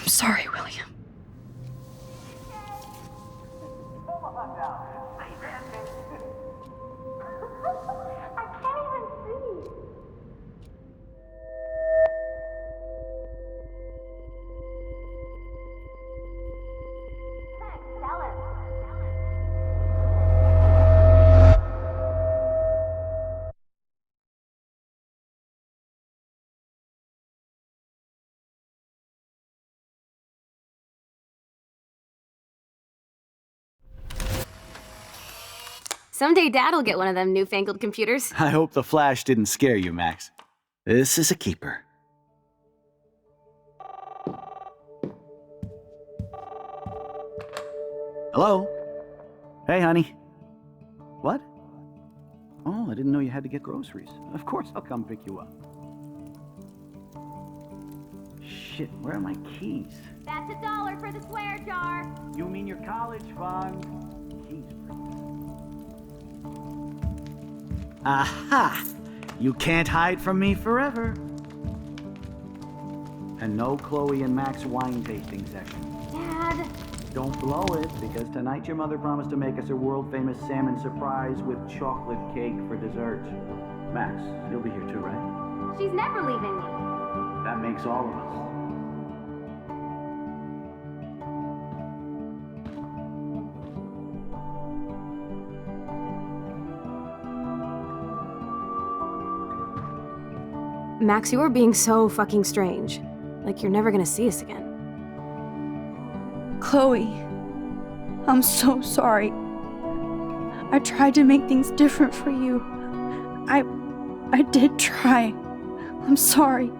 I'm sorry, William. Someday Dad'll get one of them newfangled computers. I hope the flash didn't scare you, Max. This is a keeper. Hello? Hey, honey. What? Oh, I didn't know you had to get groceries. Of course I'll come pick you up. Shit, where are my keys? That's $1 for the swear jar. You mean your college fund? Keys, please. Aha! You can't hide from me forever. And no Chloe and Max wine tasting session. Dad. Don't blow it, because tonight your mother promised to make us a world-famous salmon surprise with chocolate cake for dessert. Max, you'll be here too, right? She's never leaving me. That makes all of us. Max, you are being so fucking strange. Like you're never gonna see us again. Chloe, I'm so sorry. I tried to make things different for you. I did try. I'm sorry.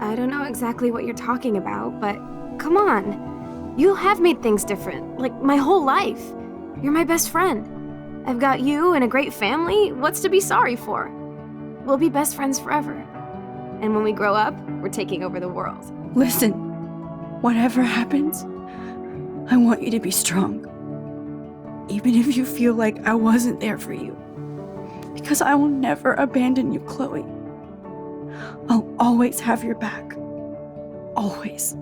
I don't know exactly what you're talking about, but come on. You have made things different, like my whole life. You're my best friend. I've got you and a great family. What's to be sorry for? We'll be best friends forever. And when we grow up, we're taking over the world. Listen, whatever happens, I want you to be strong. Even if you feel like I wasn't there for you. Because I will never abandon you, Chloe. I'll always have your back. Always.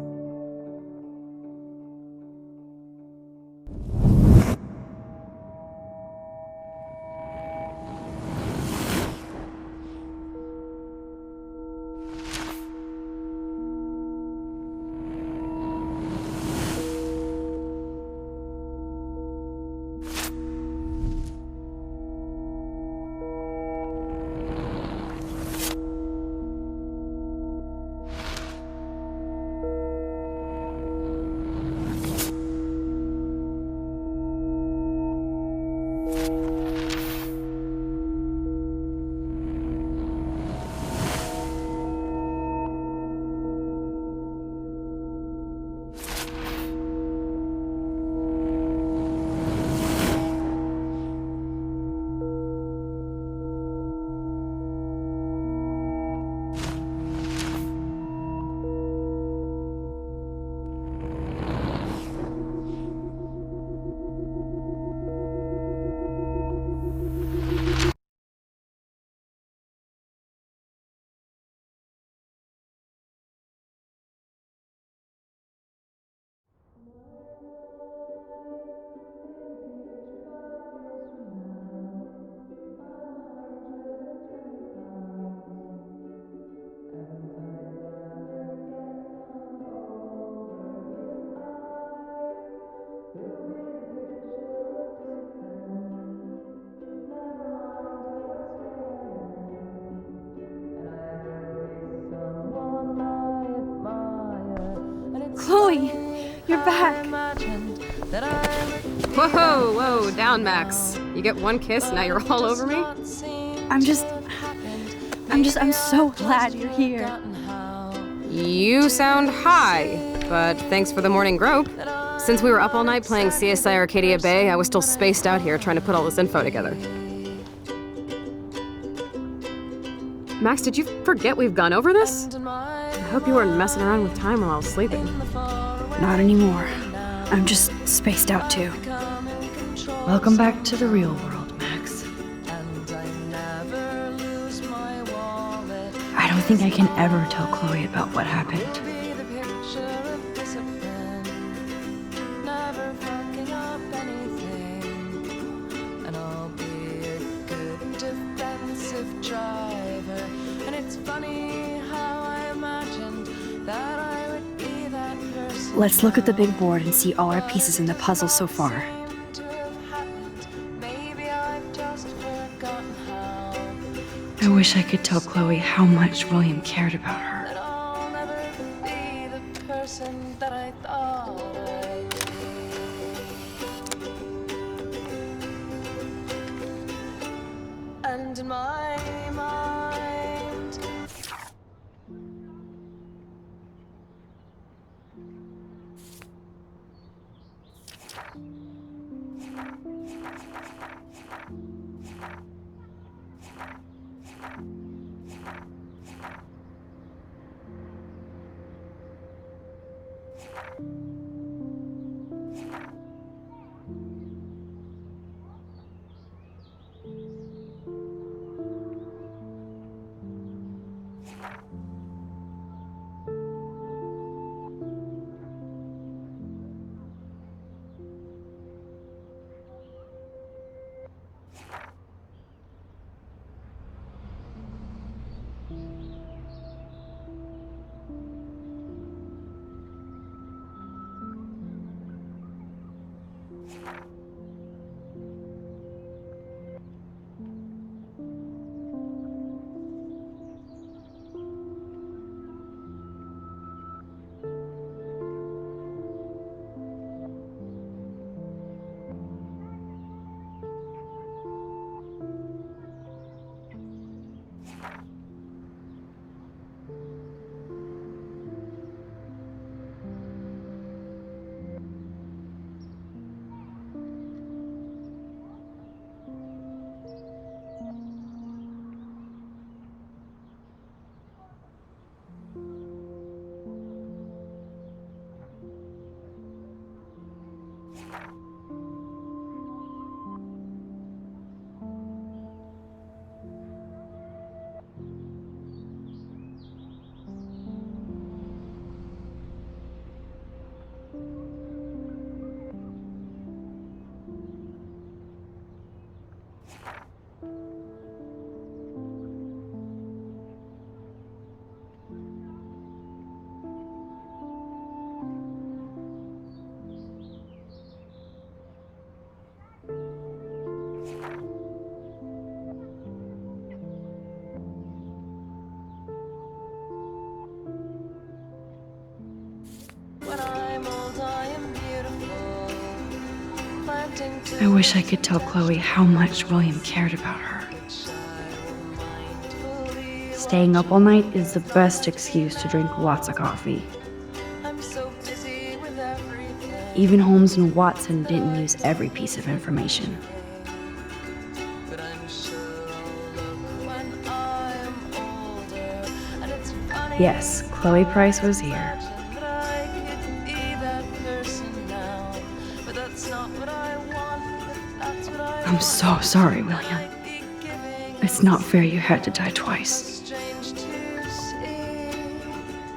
Chloe, you're back. Whoa, down, Max. You get one kiss, now you're all over me? I'm so glad you're here. You sound high, but thanks for the morning grope. Since we were up all night playing CSI Arcadia Bay, I was still spaced out here trying to put all this info together. Max, did you forget we've gone over this? I hope you weren't messing around with time while I was sleeping. Not anymore. I'm just spaced out too. Welcome back to the real world, Max. I don't think I can ever tell Chloe about what happened. impulsive driver. And it's funny how I imagined that I would be that person. Let's look at the big board and see all our pieces in the puzzle so far. Seemed to have happened. Maybe I've just forgotten how. I wish I could tell Chloe how much William cared about her. That I'll never be the person that I thought I'd be. And in my mind, when I'm old, I am beautiful. Planting I wish I could tell Chloe how much William cared about her. Staying up all night is the best excuse to drink lots of coffee. I'm so busy with everything. Even Holmes and Watson didn't use every piece of information. But I'm sure I'll look when I'm older. And it's funny Yes, Chloe Price was here. that I could be that person now. But that's not what I want, but that's what I I'm so sorry, William. might be giving. It's not fair you had to die twice. Strange to see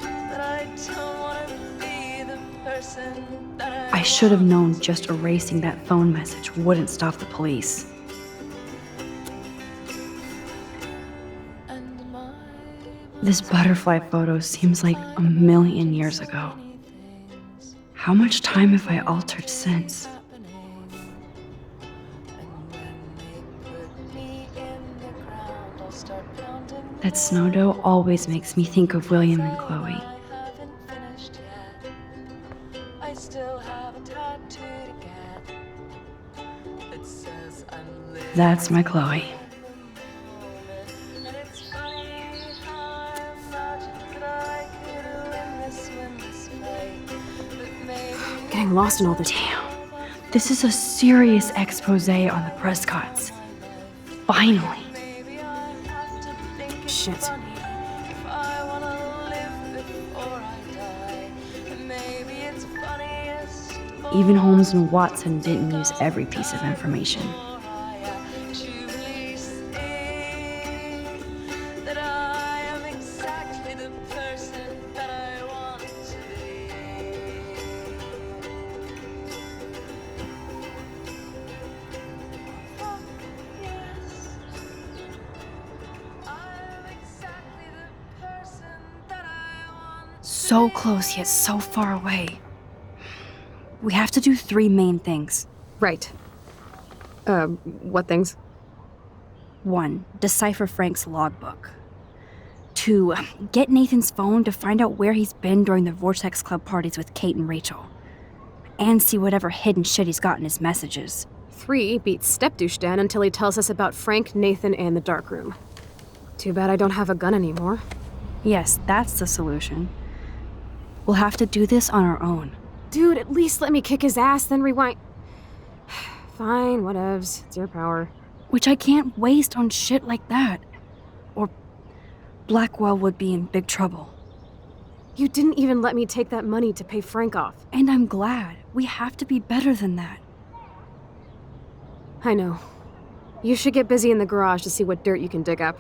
that I don't want to be the person that I should have known just erasing that phone message wouldn't stop the police. and my This butterfly photo seems like a million years ago. things How much time have I altered since? happening. And when they put me in the ground, I'll start pounding. That snow dough always makes me think of William and Chloe. I haven't finished yet. I still have a tattoo to get. It says I'm living That's my Chloe. and it's funny how I imagined that I could win this fight. But maybe Getting lost in all this. Damn, this is a serious expose on the Prescotts. Finally. maybe I have to think it's Shit. funny if I wanna live before I die. And maybe it's funniest Even Holmes and Watson didn't use every piece of information. before I actually see that I am exactly the person that I want to be. Fuck yes. so close yet so far away. We have to do 3 main things. Right. What things? 1. Decipher Frank's logbook. 2. Get Nathan's phone to find out where he's been during the Vortex Club parties with Kate and Rachel. And see whatever hidden shit he's got in his messages. 3. Beat Stepdouche Dan until he tells us about Frank, Nathan, and the dark room. Too bad I don't have a gun anymore. Yes, that's the solution. We'll have to do this on our own. Dude, at least let me kick his ass, then rewind. Fine, whatevs. It's your power. Which I can't waste on shit like that. Or Blackwell would be in big trouble. You didn't even let me take that money to pay Frank off. And I'm glad. We have to be better than that. I know. You should get busy in the garage to see what dirt you can dig up.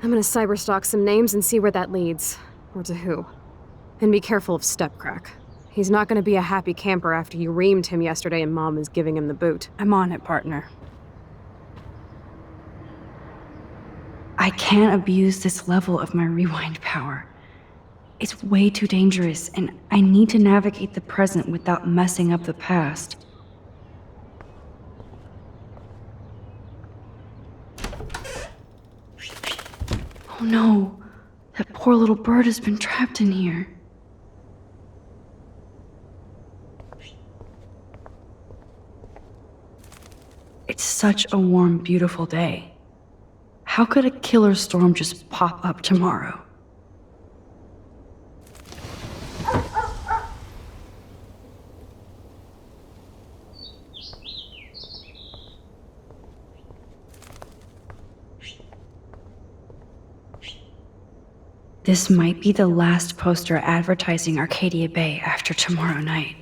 I'm gonna cyberstalk some names and see where that leads. Or to who. And be careful of Stepcrack. He's not gonna be a happy camper after you reamed him yesterday and Mom is giving him the boot. I'm on it, partner. I can't abuse this level of my rewind power. It's way too dangerous, and I need to navigate the present without messing up the past. Oh no, that poor little bird has been trapped in here. It's such a warm, beautiful day. How could a killer storm just pop up tomorrow? This might be the last poster advertising Arcadia Bay after tomorrow night.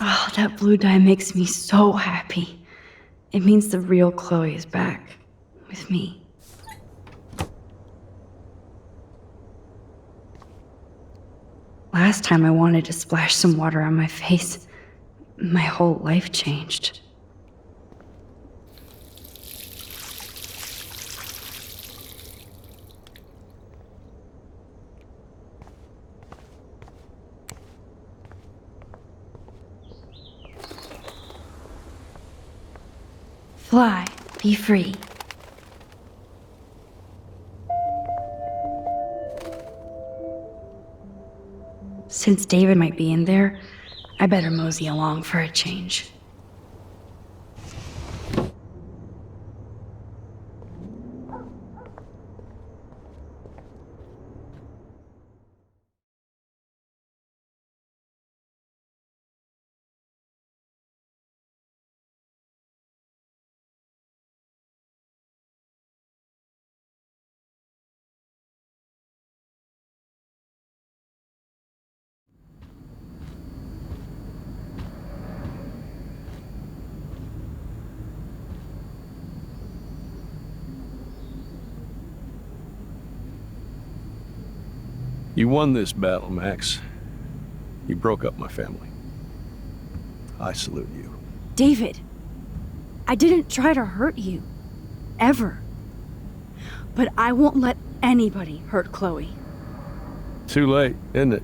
Oh, that blue dye makes me so happy. It means the real Chloe is back with me. Last time I wanted to splash some water on my face, my whole life changed. Fly, be free. Since David might be in there, I better mosey along for a change. You won this battle, Max. You broke up my family. I salute you. David, I didn't try to hurt you. Ever. But I won't let anybody hurt Chloe. Too late, isn't it?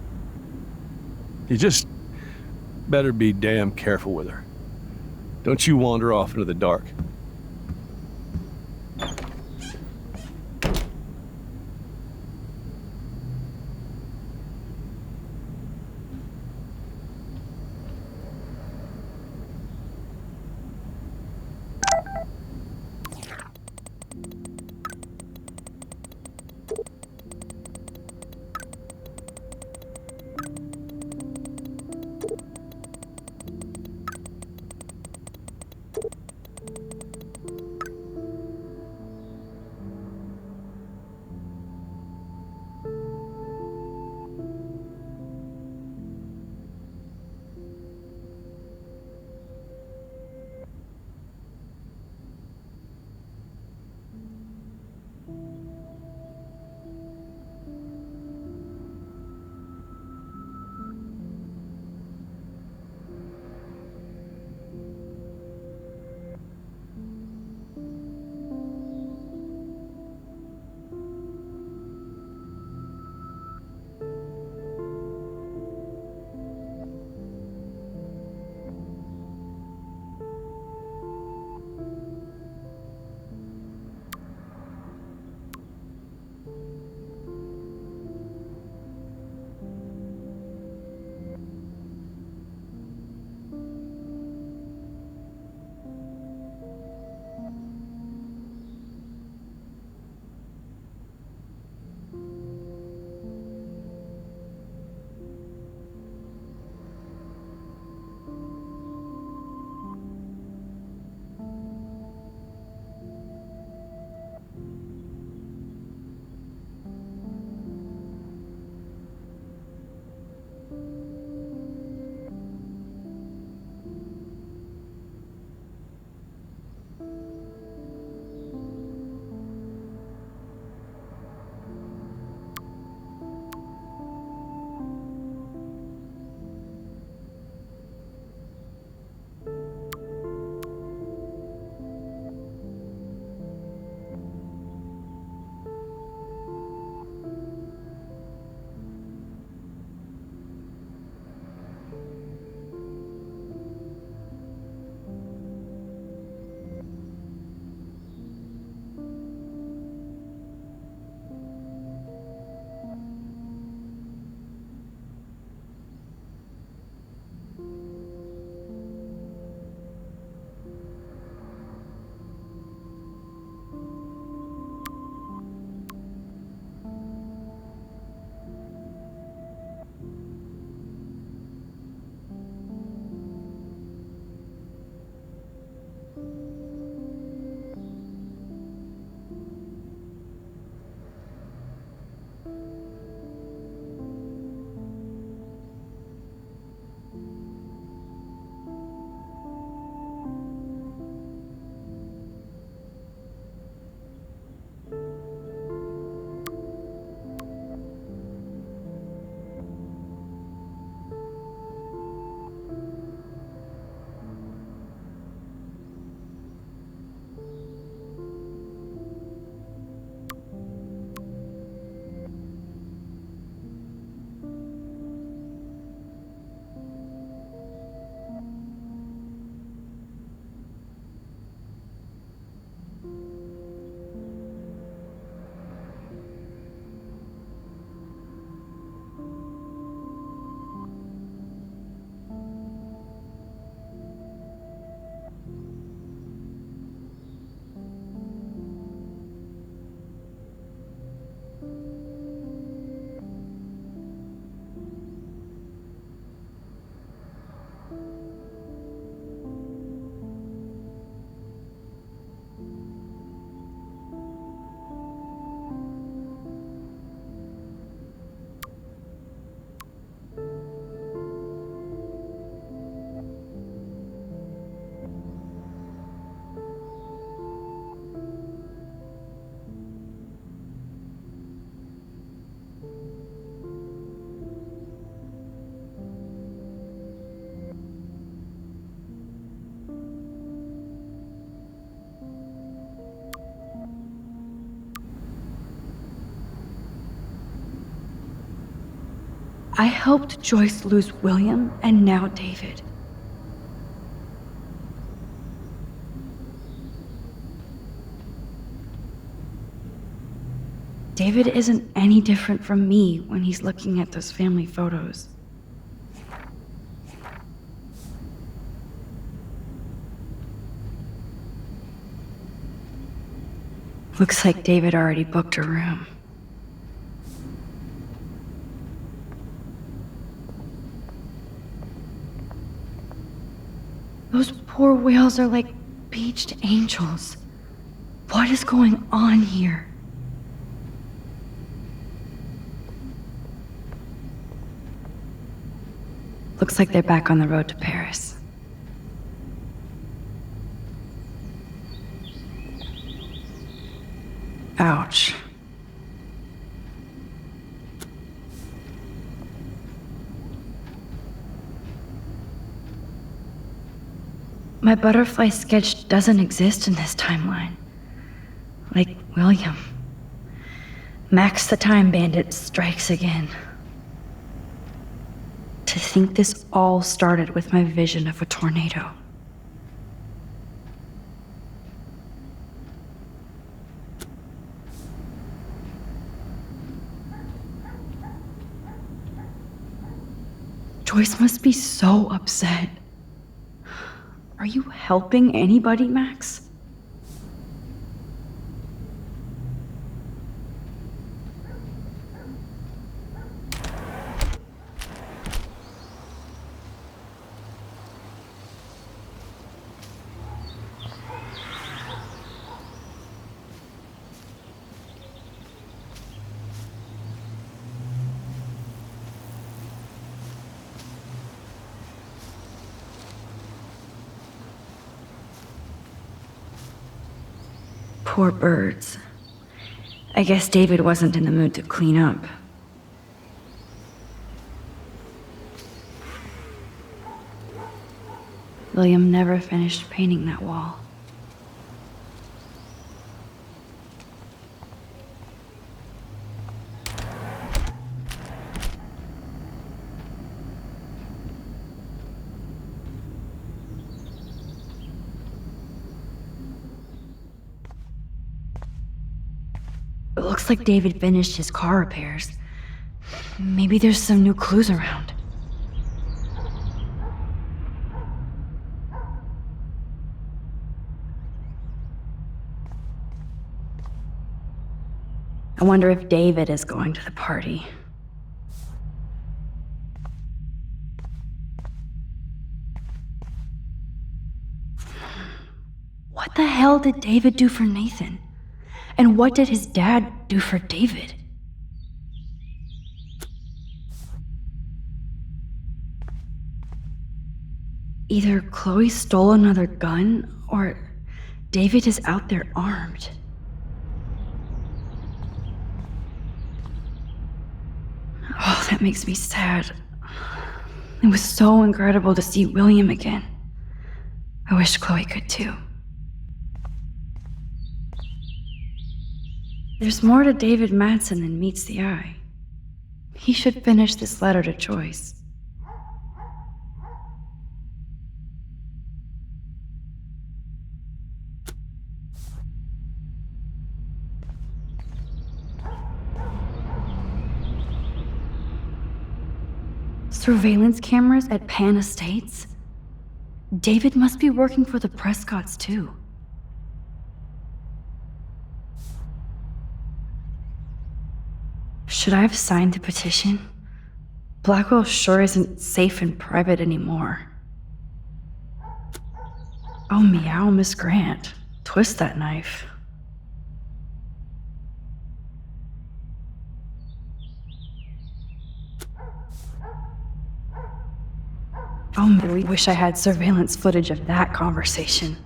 You just better be damn careful with her. Don't you wander off into the dark. I helped Joyce lose William and now David. David isn't any different from me when he's looking at those family photos. Looks like David already booked a room. Those poor whales are like beached angels. What is going on here? Looks like they're back on the road to Paris. Ouch. My butterfly sketch doesn't exist in this timeline. Like William. Max the Time Bandit strikes again. To think this all started with my vision of a tornado. Joyce must be so upset. Are you helping anybody, Max? Poor birds. I guess David wasn't in the mood to clean up. William never finished painting that wall. It looks like David finished his car repairs. Maybe there's some new clues around. I wonder if David is going to the party. What the hell did David do for Nathan? And what did his dad do for David? Either Chloe stole another gun, or David is out there armed. Oh, that makes me sad. It was so incredible to see William again. I wish Chloe could too. There's more to David Madsen than meets the eye. He should finish this letter to Joyce. Surveillance cameras at Pan Estates? David must be working for the Prescotts too. Should I have signed the petition? Blackwell sure isn't safe and private anymore. Oh, meow, Miss Grant. Twist that knife. Oh, I wish I had surveillance footage of that conversation.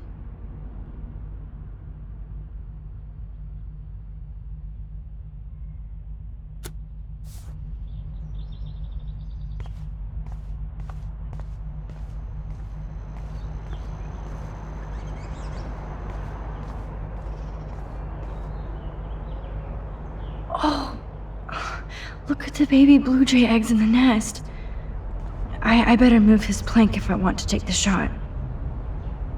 Look at the baby blue jay eggs in the nest. I better move his plank if I want to take the shot.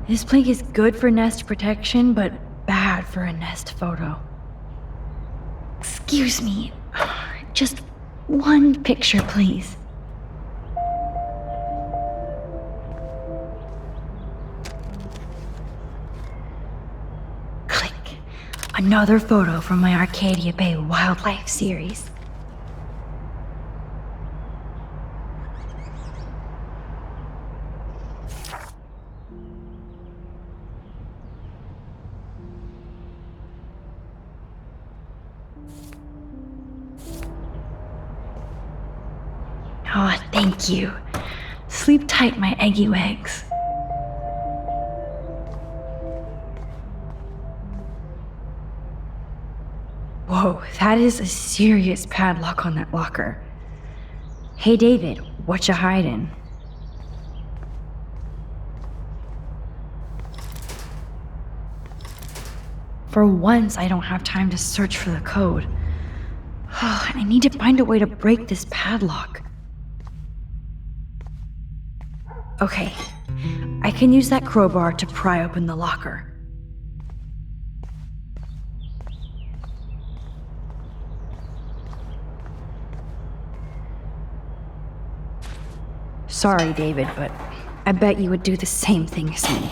His plank is good for nest protection, but bad for a nest photo. Excuse me. Just one picture, please. Click. Another photo from my Arcadia Bay wildlife series. Oh, thank you. Sleep tight, my eggy legs. Whoa, that is a serious padlock on that locker. Hey, David, what you hiding? For once, I don't have time to search for the code. I need to find a way to break this padlock. Okay, I can use that crowbar to pry open the locker. Sorry, David, but I bet you would do the same thing as me.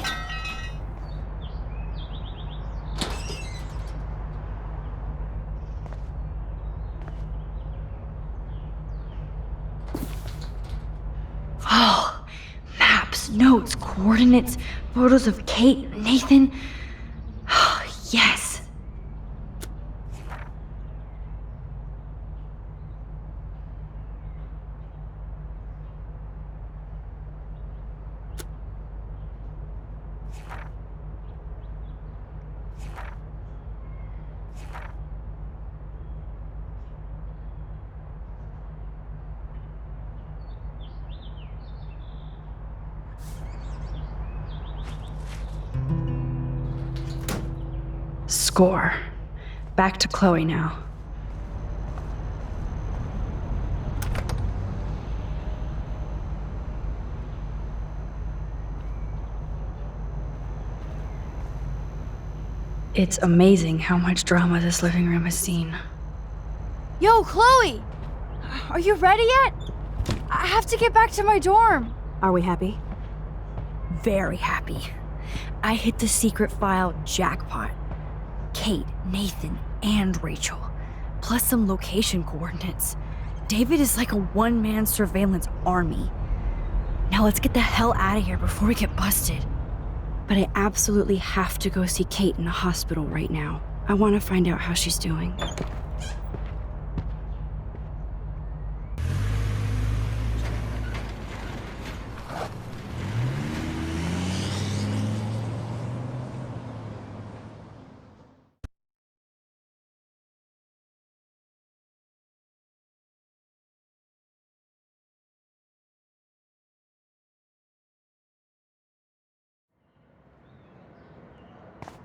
Oh, maps, notes, coordinates, photos of Kate, Nathan. Oh, yes. Score. Back to Chloe now. It's amazing how much drama this living room has seen. Yo, Chloe! Are you ready yet? I have to get back to my dorm. Are we happy? Very happy. I hit the secret file jackpot. Kate, Nathan, and Rachel, plus some location coordinates. David is like a one-man surveillance army. Now let's get the hell out of here before we get busted. But I absolutely have to go see Kate in the hospital right now. I want to find out how she's doing.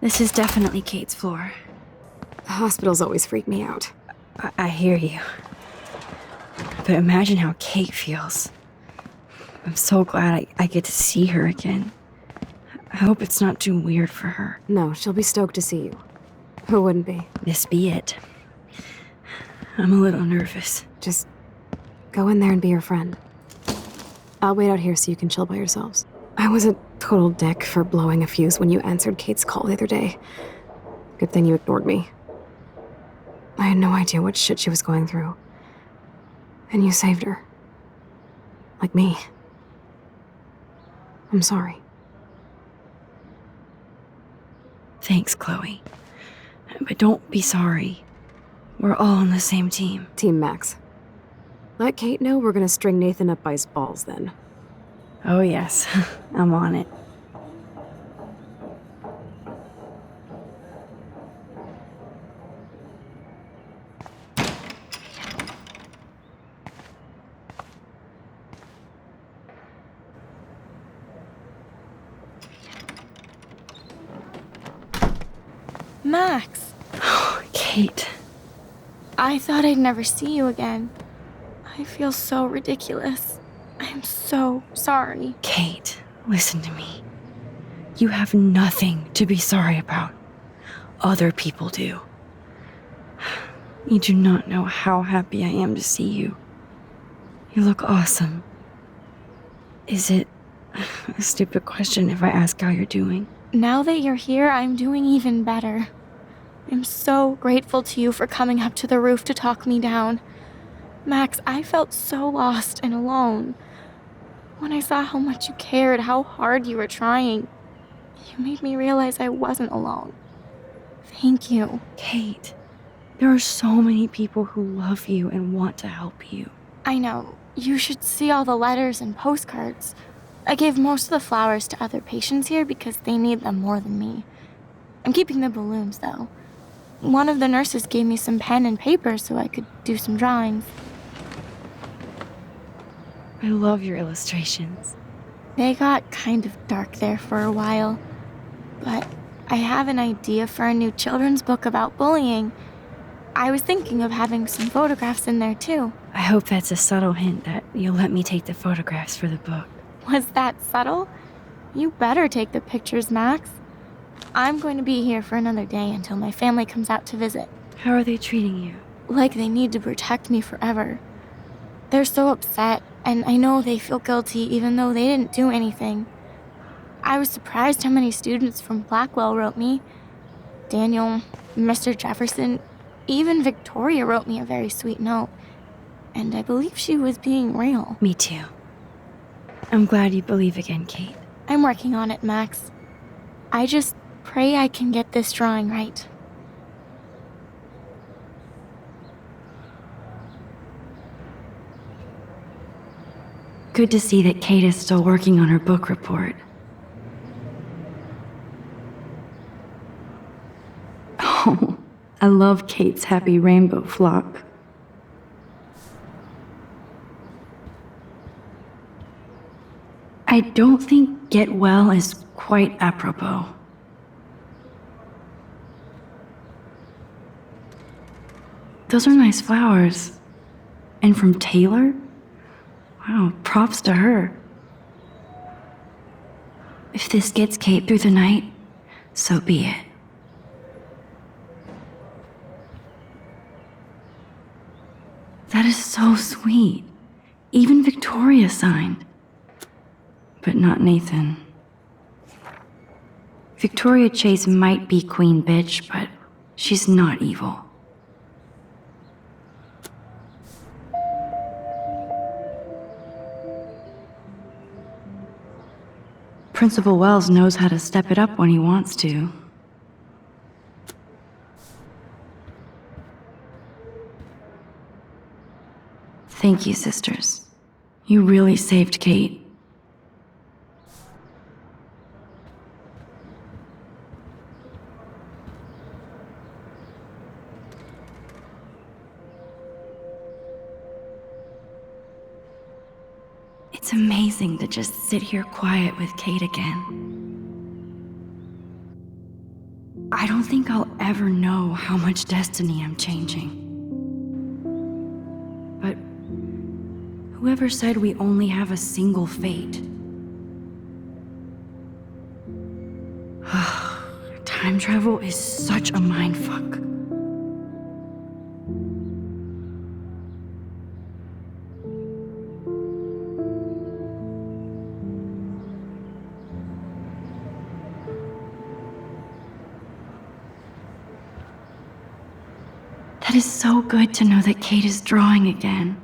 This is definitely Kate's floor. Hospitals always freak me out. I hear you. But imagine how Kate feels. I'm so glad I get to see her again. I hope it's not too weird for her. No, she'll be stoked to see you. Who wouldn't be? This be it. I'm a little nervous. Just go in there and be your friend. I'll wait out here so you can chill by yourselves. I was a total dick for blowing a fuse when you answered Kate's call the other day. Good thing you ignored me. I had no idea what shit she was going through. And you saved her. Like me. I'm sorry. Thanks, Chloe. But don't be sorry. We're all on the same team. Team Max. Let Kate know we're gonna string Nathan up by his balls then. Oh yes, I'm on it. Max, Oh, Kate. I thought I'd never see you again. I feel so ridiculous. I'm so sorry. Kate, listen to me. You have nothing to be sorry about. Other people do. You do not know how happy I am to see you. You look awesome. Is it a stupid question if I ask how you're doing? Now that you're here, I'm doing even better. I'm so grateful to you for coming up to the roof to talk me down. Max, I felt so lost and alone. When I saw how much you cared, how hard you were trying, you made me realize I wasn't alone. Thank you. Kate, there are so many people who love you and want to help you. I know. You should see all the letters and postcards. I gave most of the flowers to other patients here because they need them more than me. I'm keeping the balloons, though. One of the nurses gave me some pen and paper so I could do some drawings. I love your illustrations. They got kind of dark there for a while, but I have an idea for a new children's book about bullying. I was thinking of having some photographs in there, too. I hope that's a subtle hint that you'll let me take the photographs for the book. Was that subtle? You better take the pictures, Max. I'm going to be here for another day until my family comes out to visit. How are they treating you? Like they need to protect me forever. They're so upset, and I know they feel guilty even though they didn't do anything. I was surprised how many students from Blackwell wrote me. Daniel, Mr. Jefferson, even Victoria wrote me a very sweet note. And I believe she was being real. Me too. I'm glad you believe again, Kate. I'm working on it, Max. I just pray I can get this drawing right. Good to see that Kate is still working on her book report. Oh, I love Kate's happy rainbow flock. I don't think get well is quite apropos. Those are nice flowers. And from Taylor? Wow, props to her. If this gets Kate through the night, so be it. That is so sweet. Even Victoria signed. But not Nathan. Victoria Chase might be queen bitch, but she's not evil. Principal Wells knows how to step it up when he wants to. Thank you, sisters. You really saved Kate. It's amazing to just sit here quiet with Kate again. I don't think I'll ever know how much destiny I'm changing. But whoever said we only have a single fate? Time travel is such a mindfuck. That is so good to know that Kate is drawing again.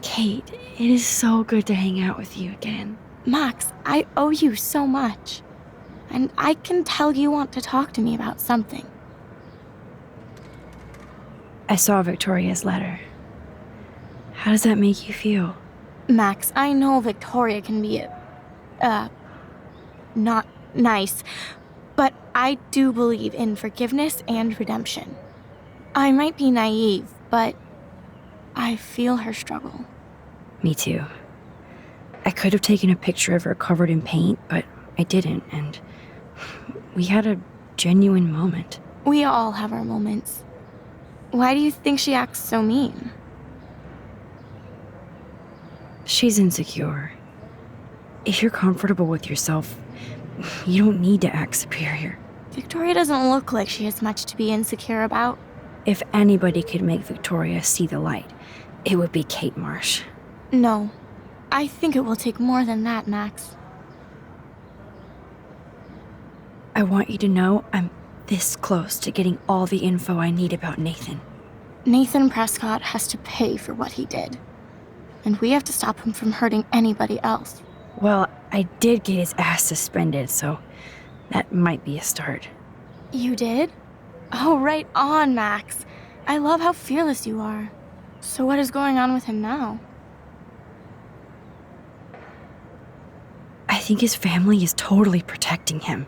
Kate, it is so good to hang out with you again. Max, I owe you so much. And I can tell you want to talk to me about something. I saw Victoria's letter. How does that make you feel? Max, I know Victoria can be not nice, but I do believe in forgiveness and redemption. I might be naive, but I feel her struggle. Me too. I could have taken a picture of her covered in paint, but I didn't, and we had a genuine moment. We all have our moments. Why do you think she acts so mean? She's insecure. If you're comfortable with yourself, you don't need to act superior. Victoria doesn't look like she has much to be insecure about. If anybody could make Victoria see the light, it would be Kate Marsh. No. I think it will take more than that, Max. I want you to know I'm this close to getting all the info I need about Nathan. Nathan Prescott has to pay for what he did. And we have to stop him from hurting anybody else. Well, I did get his ass suspended, so that might be a start. You did? Oh, right on, Max. I love how fearless you are. So what is going on with him now? I think his family is totally protecting him.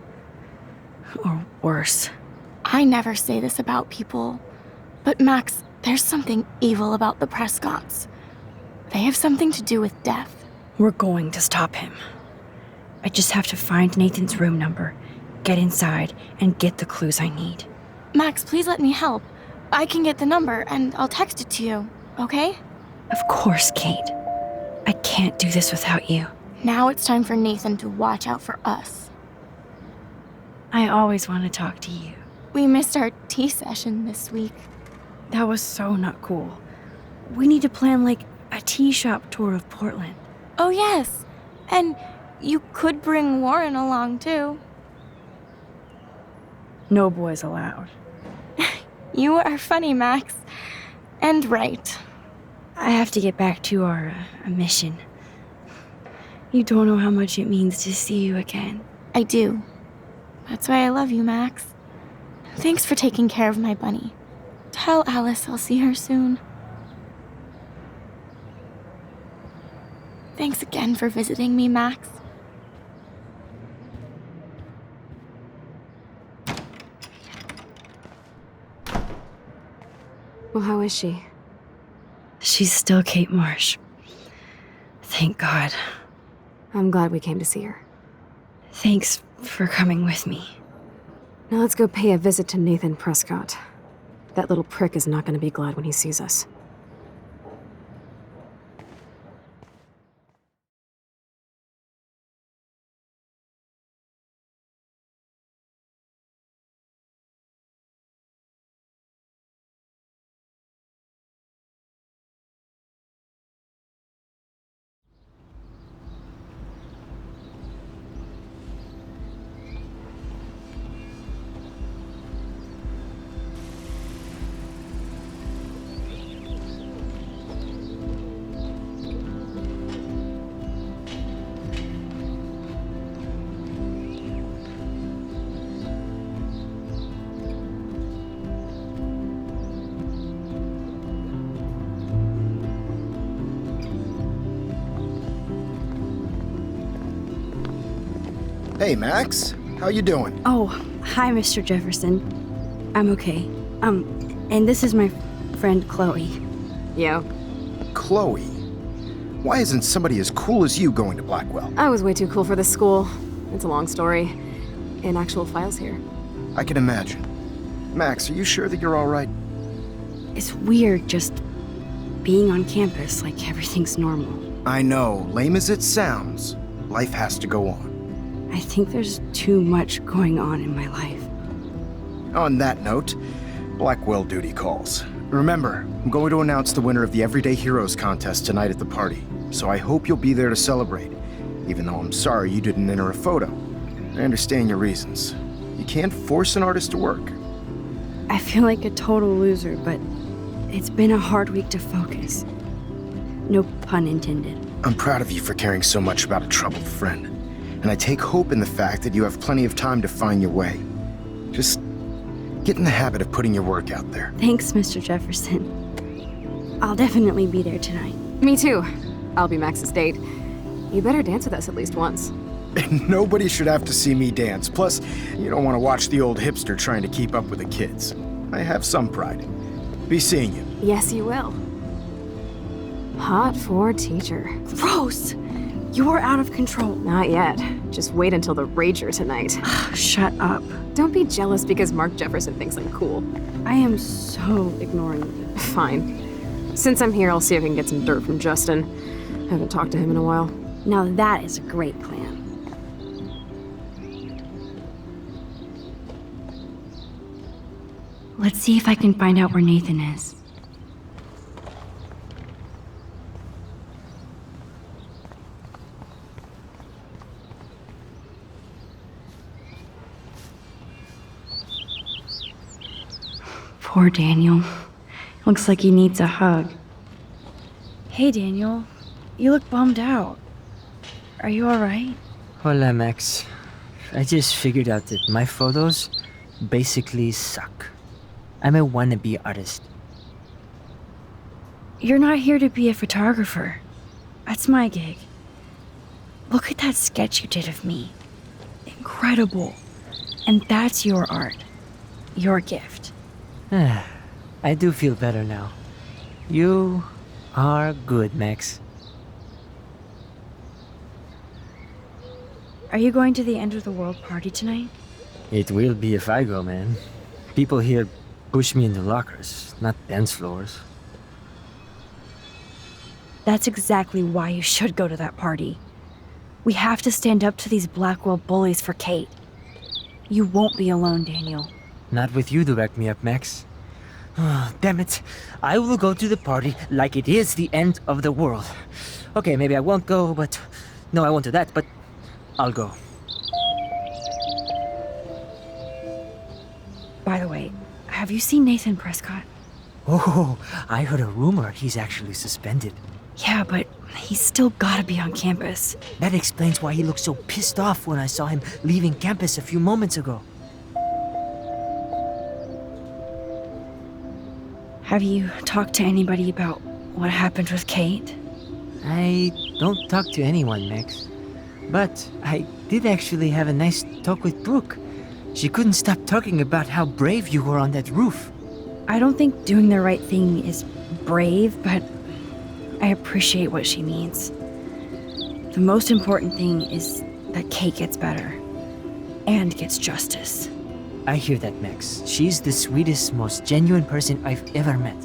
Or worse. I never say this about people. But Max, there's something evil about the Prescotts. They have something to do with death. We're going to stop him. I just have to find Nathan's room number, get inside, and get the clues I need. Max, please let me help. I can get the number, and I'll text it to you, okay? Of course, Kate. I can't do this without you. Now it's time for Nathan to watch out for us. I always want to talk to you. We missed our tea session this week. That was so not cool. We need to plan, like, a tea shop tour of Portland. Oh, yes. And you could bring Warren along, too. No boys allowed. You are funny, Max. And right. I have to get back to our mission. You don't know how much it means to see you again. I do. That's why I love you, Max. Thanks for taking care of my bunny. Tell Alice I'll see her soon. Thanks again for visiting me, Max. Well, how is she? She's still Kate Marsh. Thank God. I'm glad we came to see her. Thanks for coming with me. Now let's go pay a visit to Nathan Prescott. That little prick is not going to be glad when he sees us. Hey, Max. How you doing? Oh, hi, Mr. Jefferson. I'm okay. And this is my friend Chloe. Yo. Chloe. Why isn't somebody as cool as you going to Blackwell? I was way too cool for this school. It's a long story. In actual files here. I can imagine. Max, are you sure that you're all right? It's weird just being on campus like everything's normal. I know, lame as it sounds, life has to go on. I think there's too much going on in my life. On that note, Blackwell duty calls. Remember, I'm going to announce the winner of the Everyday Heroes contest tonight at the party, so I hope you'll be there to celebrate, even though I'm sorry you didn't enter a photo. I understand your reasons. You can't force an artist to work. I feel like a total loser, but it's been a hard week to focus. No pun intended. I'm proud of you for caring so much about a troubled friend, and I take hope in the fact that you have plenty of time to find your way. Just get in the habit of putting your work out there. Thanks, Mr. Jefferson. I'll definitely be there tonight. Me too. I'll be Max's date. You better dance with us at least once. Nobody should have to see me dance. Plus, you don't want to watch the old hipster trying to keep up with the kids. I have some pride. Be seeing you. Yes, you will. Hot for teacher. Gross! You're out of control. Not yet. Just wait until the Rager tonight. Shut up. Don't be jealous because Mark Jefferson thinks I'm cool. I am so ignoring you. Fine. Since I'm here, I'll see if I can get some dirt from Justin. Haven't talked to him in a while. Now that is a great plan. Let's see if I can find out where Nathan is. Poor Daniel. Looks like he needs a hug. Hey, Daniel. You look bummed out. Are you alright? Hola, Max. I just figured out that my photos basically suck. I'm a wannabe artist. You're not here to be a photographer. That's my gig. Look at that sketch you did of me. Incredible. And that's your art. Your gift. I do feel better now. You are good, Max. Are you going to the end of the world party tonight? It will be if I go, man. People here push me into lockers, not dance floors. That's exactly why you should go to that party. We have to stand up to these Blackwell bullies for Kate. You won't be alone, Daniel. Not with you to back me up, Max. Damn it. I will go to the party like it is the end of the world. Okay, maybe I won't go, but... No, I won't do that, but I'll go. By the way, have you seen Nathan Prescott? Oh, I heard a rumor he's actually suspended. Yeah, but he's still gotta be on campus. That explains why he looked so pissed off when I saw him leaving campus a few moments ago. Have you talked to anybody about what happened with Kate? I don't talk to anyone, Max. But I did actually have a nice talk with Brooke. She couldn't stop talking about how brave you were on that roof. I don't think doing the right thing is brave, but I appreciate what she means. The most important thing is that Kate gets better and gets justice. I hear that, Max. She's the sweetest, most genuine person I've ever met.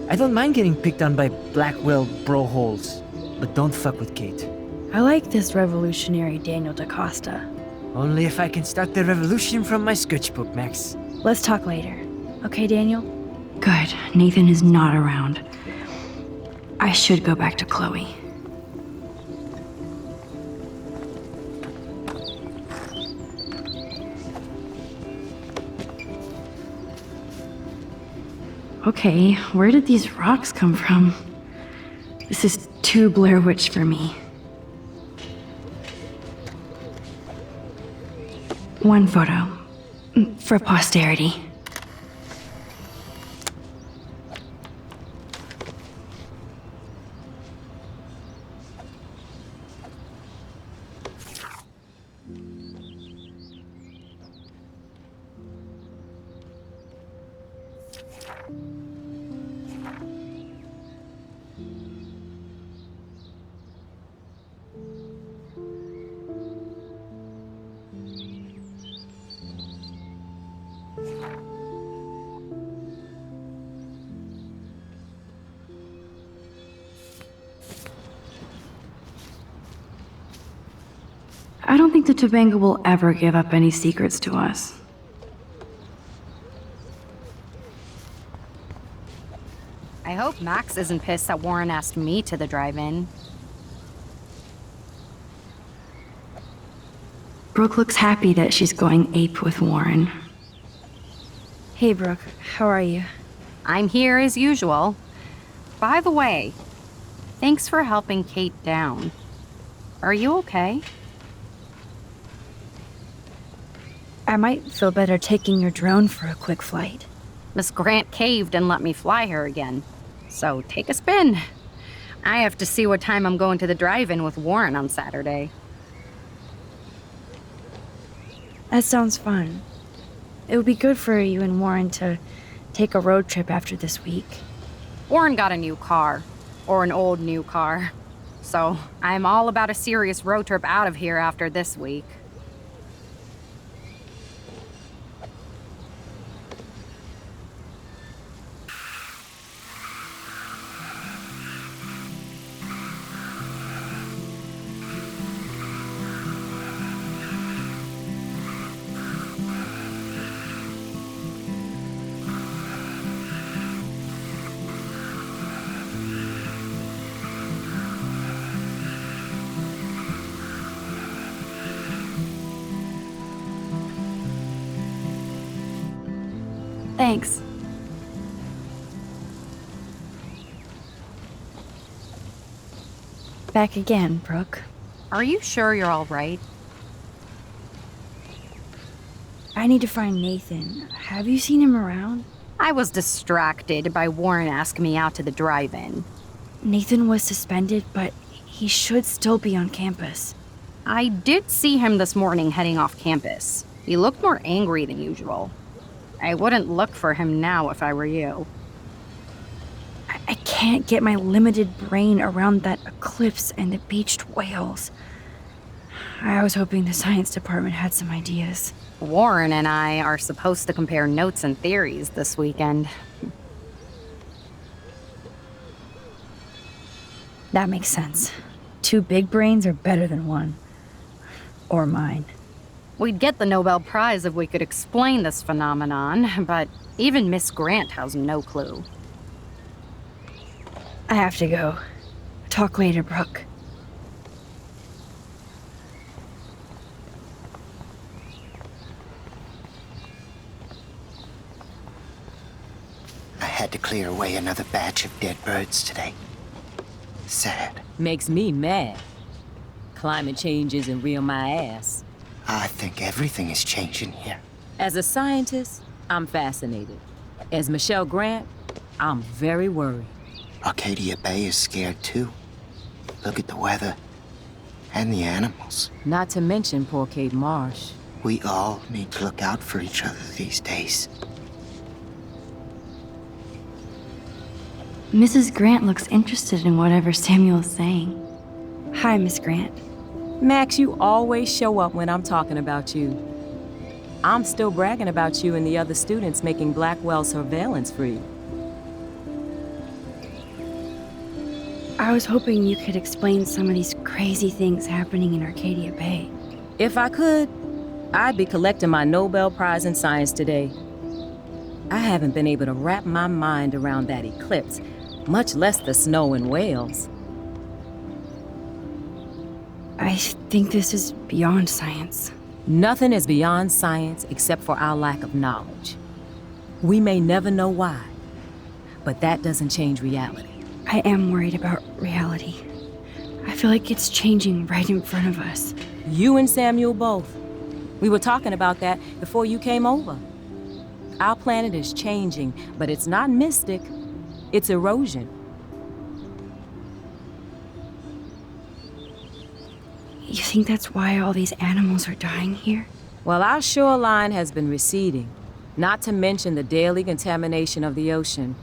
I don't mind getting picked on by Blackwell bro holes, but don't fuck with Kate. I like this revolutionary Daniel DaCosta. Only if I can start the revolution from my sketchbook, Max. Let's talk later. Okay, Daniel? Good. Nathan is not around. I should go back to Chloe. Okay, where did these rocks come from? This is too Blair Witch for me. One photo. For posterity. I don't think the Tobanga will ever give up any secrets to us. I hope Max isn't pissed that Warren asked me to the drive-in. Brooke looks happy that she's going ape with Warren. Hey, Brooke. How are you? I'm here as usual. By the way, thanks for helping Kate down. Are you okay? I might feel better taking your drone for a quick flight. Miss Grant caved and let me fly her again. So take a spin. I have to see what time I'm going to the drive-in with Warren on Saturday. That sounds fun. It would be good for you and Warren to take a road trip after this week. Warren got a new car. Or an old new car. So I'm all about a serious road trip out of here after this week. Thanks. Back again, Brooke. Are you sure you're all right? I need to find Nathan. Have you seen him around? I was distracted by Warren asking me out to the drive-in. Nathan was suspended, but he should still be on campus. I did see him this morning heading off campus. He looked more angry than usual. I wouldn't look for him now if I were you. I can't get my limited brain around that eclipse and the beached whales. I was hoping the science department had some ideas. Warren and I are supposed to compare notes and theories this weekend. That makes sense. 2 big brains are better than 1. Or mine. We'd get the Nobel Prize if we could explain this phenomenon, but even Miss Grant has no clue. I have to go. Talk later, Brooke. I had to clear away another batch of dead birds today. Sad. Makes me mad. Climate change isn't real my ass. I think everything is changing here. As a scientist, I'm fascinated. As Michelle Grant, I'm very worried. Arcadia Bay is scared too. Look at the weather. And the animals. Not to mention poor Kate Marsh. We all need to look out for each other these days. Mrs. Grant looks interested in whatever Samuel's saying. Hi, Miss Grant. Max, you always show up when I'm talking about you. I'm still bragging about you and the other students making Blackwell surveillance free. I was hoping you could explain some of these crazy things happening in Arcadia Bay. If I could, I'd be collecting my Nobel Prize in Science today. I haven't been able to wrap my mind around that eclipse, much less the snow in Wales. I think this is beyond science. Nothing is beyond science except for our lack of knowledge. We may never know why, but that doesn't change reality. I am worried about reality. I feel like it's changing right in front of us. You and Samuel both. We were talking about that before you came over. Our planet is changing, but it's not mystic. It's erosion. You think that's why all these animals are dying here? Well, our shoreline has been receding, not to mention the daily contamination of the ocean.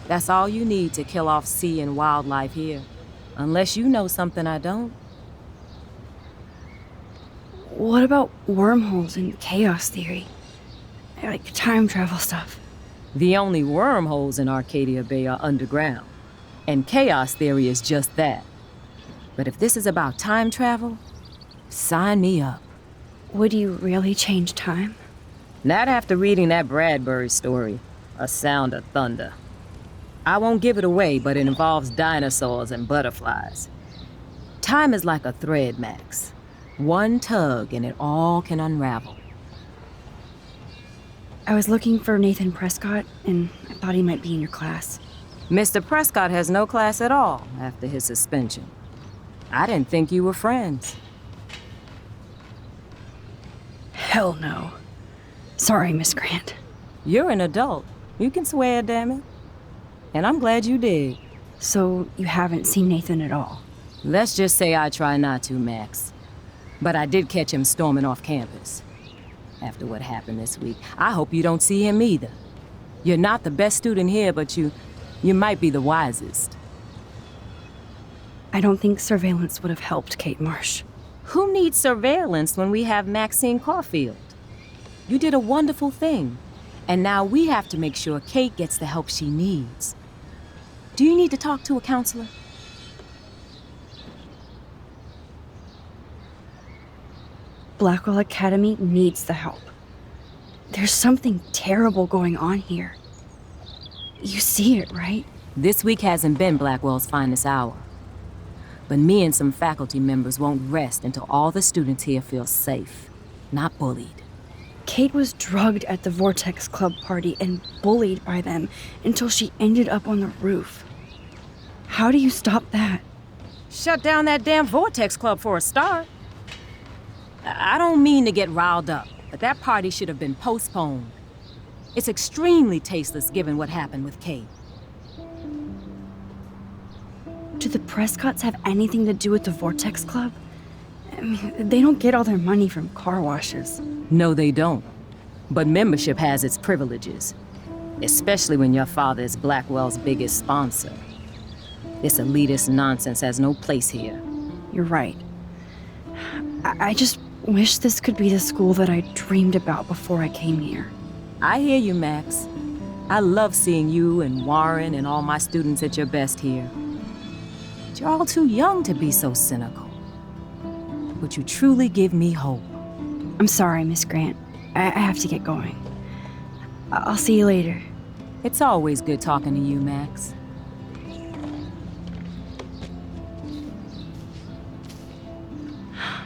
That's all you need to kill off sea and wildlife here. Unless you know something I don't. What about wormholes and chaos theory? Like time travel stuff. The only wormholes in Arcadia Bay are underground. And chaos theory is just that. But if this is about time travel, sign me up. Would you really change time? Not after reading that Bradbury story, A Sound of Thunder. I won't give it away, but it involves dinosaurs and butterflies. Time is like a thread, Max. One tug and it all can unravel. I was looking for Nathan Prescott, and I thought he might be in your class. Mr. Prescott has no class at all after his suspension. I didn't think you were friends. Hell no. Sorry, Miss Grant. You're an adult. You can swear, damn it. And I'm glad you did. So you haven't seen Nathan at all? Let's just say I try not to, Max. But I did catch him storming off campus. After what happened this week, I hope you don't see him either. You're not the best student here, but you might be the wisest. I don't think surveillance would have helped Kate Marsh. Who needs surveillance when we have Maxine Caulfield? You did a wonderful thing. And now we have to make sure Kate gets the help she needs. Do you need to talk to a counselor? Blackwell Academy needs the help. There's something terrible going on here. You see it, right? This week hasn't been Blackwell's finest hour. But me and some faculty members won't rest until all the students here feel safe, not bullied. Kate was drugged at the Vortex Club party and bullied by them until she ended up on the roof. How do you stop that? Shut down that damn Vortex Club for a start. I don't mean to get riled up, but that party should have been postponed. It's extremely tasteless given what happened with Kate. Do the Prescotts have anything to do with the Vortex Club? I mean, they don't get all their money from car washes. No, they don't. But membership has its privileges, especially when your father is Blackwell's biggest sponsor. This elitist nonsense has no place here. You're right. I just wish this could be the school that I dreamed about before I came here. I hear you, Max. I love seeing you and Warren and all my students at your best here. But you're all too young to be so cynical. But you truly give me hope. I'm sorry, Miss Grant. I have to get going. I'll see you later. It's always good talking to you, Max.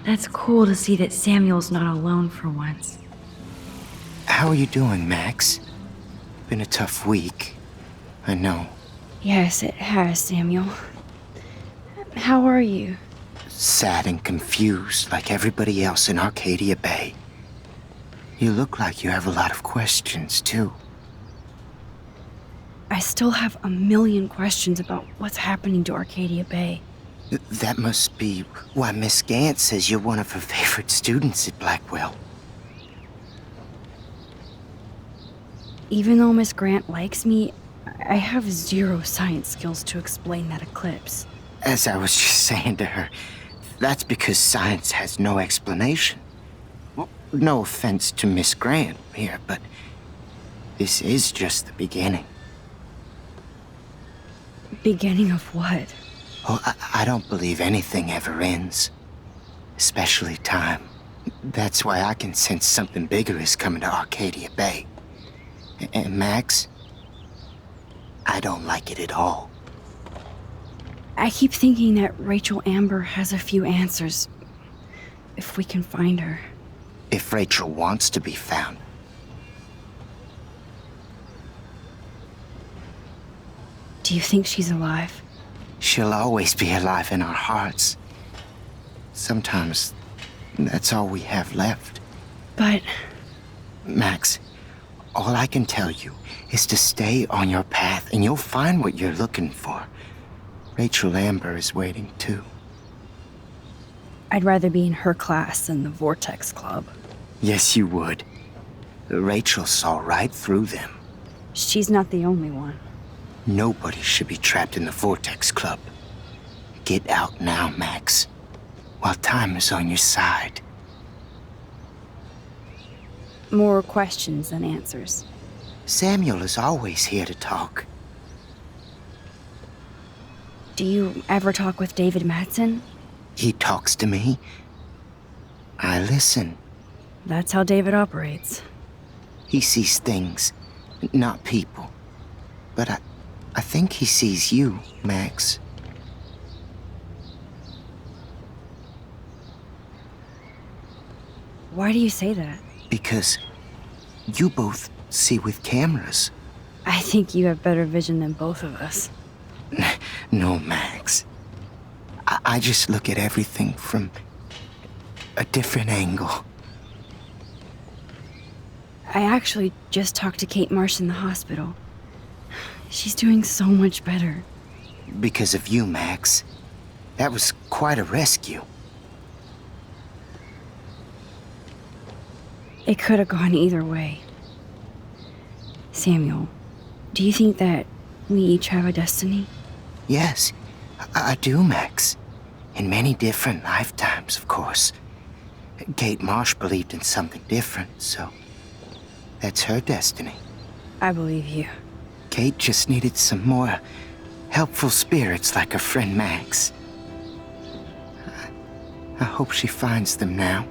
That's cool to see that Samuel's not alone for once. How are you doing, Max? Been a tough week. I know. Yes, it has, Samuel. How are you? Sad and confused like everybody else in Arcadia Bay. You look like you have a lot of questions, too. I still have a million questions about what's happening to Arcadia Bay. That must be why Miss Gant says you're one of her favorite students at Blackwell. Even though Miss Grant likes me, I have zero science skills to explain that eclipse. As I was just saying to her, that's because science has no explanation. Well, no offense to Miss Grant here, but this is just the beginning. Beginning of what? Oh, I don't believe anything ever ends. Especially time. That's why I can sense something bigger is coming to Arcadia Bay. And Max, I don't like it at all. I keep thinking that Rachel Amber has a few answers. If we can find her. If Rachel wants to be found. Do you think she's alive? She'll always be alive in our hearts. Sometimes that's all we have left. But... Max, all I can tell you is to stay on your path and you'll find what you're looking for. Rachel Amber is waiting too. I'd rather be in her class than the Vortex Club. Yes, you would. Rachel saw right through them. She's not the only one. Nobody should be trapped in the Vortex Club. Get out now, Max, while time is on your side. More questions than answers. Samuel is always here to talk. Do you ever talk with David Madsen? He talks to me. I listen. That's how David operates. He sees things, not people. But I think he sees you, Max. Why do you say that? Because you both see with cameras. I think you have better vision than both of us. No, Max. I just look at everything from a different angle. I actually just talked to Kate Marsh in the hospital. She's doing so much better. Because of you, Max. That was quite a rescue. It could have gone either way. Samuel, do you think that we each have a destiny? Yes, I do, Max. In many different lifetimes, of course. Kate Marsh believed in something different, so that's her destiny. I believe you. Kate just needed some more helpful spirits like her friend Max. I hope she finds them now.